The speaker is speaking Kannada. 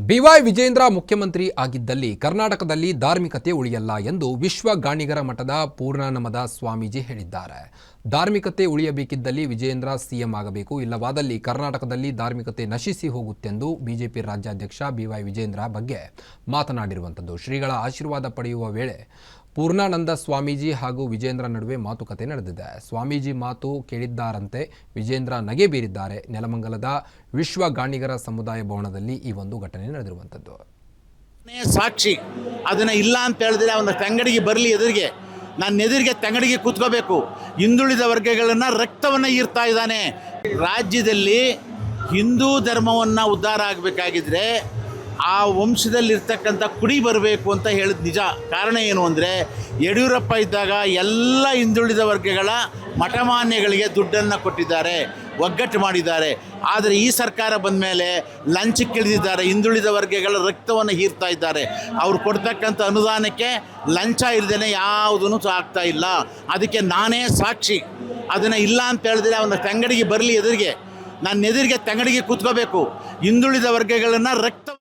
ಬಿವೈ ವಿಜೇಂದ್ರ ಮುಖ್ಯಮಂತ್ರಿ ಆಗಿದ್ದಲ್ಲಿ ಕರ್ನಾಟಕದಲ್ಲಿ ಧಾರ್ಮಿಕತೆ ಉಳಿಯಲ್ಲ ಎಂದು ವಿಶ್ವ ಗಾಣಿಗರ ಮಠದ ಪೂರ್ಣಾನಮದ ಸ್ವಾಮೀಜಿ ಹೇಳಿದ್ದಾರೆ. ಧಾರ್ಮಿಕತೆ ಉಳಿಯಬೇಕಿದ್ದಲ್ಲಿ ವಿಜೇಂದ್ರ ಸಿಎಂ ಆಗಬೇಕು, ಇಲ್ಲವಾದಲ್ಲಿ ಕರ್ನಾಟಕದಲ್ಲಿ ಧಾರ್ಮಿಕತೆ ನಶಿಸಿ ಹೋಗುತ್ತೆಂದು ಬಿಜೆಪಿ ರಾಜ್ಯಾಧ್ಯಕ್ಷ ಬಿವೈ ವಿಜೇಂದ್ರ ಬಗ್ಗೆ ಮಾತನಾಡಿರುವಂಥದ್ದು. ಶ್ರೀಗಳ ಆಶೀರ್ವಾದ ಪಡೆಯುವ ವೇಳೆ ಪೂರ್ಣಾನಂದ ಸ್ವಾಮೀಜಿ ಹಾಗೂ ವಿಜೇಂದ್ರ ನಡುವೆ ಮಾತುಕತೆ ನಡೆದಿದೆ. ಸ್ವಾಮೀಜಿ ಮಾತು ಕೇಳಿದ್ದಾರಂತೆ ವಿಜೇಂದ್ರ ನಗೆ ಬೀರಿದ್ದಾರೆ. ನೆಲಮಂಗಲದ ವಿಶ್ವ ಗಾಣಿಗರ ಸಮುದಾಯ ಭವನದಲ್ಲಿ ಈ ಒಂದು ಘಟನೆ ನಡೆದಿರುವಂಥದ್ದು. ಸಾಕ್ಷಿ ಅದನ್ನ ಇಲ್ಲ ಅಂತ ಹೇಳಿದ್ರೆ ಅವನ ತಂಗಡಿಗೆ ಬರಲಿ, ಎದುರಿಗೆ ನಾನು ಎದುರಿಗೆ ತಂಗಡಿಗೆ ಕೂತ್ಕೋಬೇಕು. ಹಿಂದುಳಿದ ವರ್ಗಗಳನ್ನ ರಕ್ತವನ್ನು ಹೀರ್ತಾ ಇದ್ದಾನೆ. ರಾಜ್ಯದಲ್ಲಿ ಹಿಂದೂ ಧರ್ಮವನ್ನು ಉದ್ಧಾರ ಆಗಬೇಕಾಗಿದ್ರೆ ಆ ವಂಶದಲ್ಲಿರ್ತಕ್ಕಂಥ ಕುಡಿ ಬರಬೇಕು ಅಂತ ಹೇಳಿದ ನಿಜ. ಕಾರಣ ಏನು ಅಂದರೆ, ಯಡಿಯೂರಪ್ಪ ಇದ್ದಾಗ ಎಲ್ಲ ಹಿಂದುಳಿದ ವರ್ಗಗಳ ಮಠಮಾನ್ಯಗಳಿಗೆ ದುಡ್ಡನ್ನು ಕೊಟ್ಟಿದ್ದಾರೆ, ಒಗ್ಗಟ್ಟು ಮಾಡಿದ್ದಾರೆ. ಆದರೆ ಈ ಸರ್ಕಾರ ಬಂದ ಮೇಲೆ ಲಂಚಕ್ಕೆ ಇಳಿದಿದ್ದಾರೆ, ಹಿಂದುಳಿದ ವರ್ಗಗಳ ರಕ್ತವನ್ನು ಹೀರ್ತಾ ಇದ್ದಾರೆ. ಅವ್ರು ಕೊಡ್ತಕ್ಕಂಥ ಅನುದಾನಕ್ಕೆ ಲಂಚ ಇಲ್ಲದೇ ಯಾವುದೂ ಆಗ್ತಾ ಇಲ್ಲ. ಅದಕ್ಕೆ ನಾನೇ ಸಾಕ್ಷಿ. ಅದನ್ನು ಇಲ್ಲ ಅಂತ ಹೇಳಿದ್ರೆ ಅವನ ತಂಗಡಿಗೆ ಬರಲಿ, ಎದುರಿಗೆ ನಾನು ಎದುರಿಗೆ ತಂಗಡಿಗೆ ಕೂತ್ಕೋಬೇಕು. ಹಿಂದುಳಿದ ವರ್ಗಗಳನ್ನು ರಕ್ತ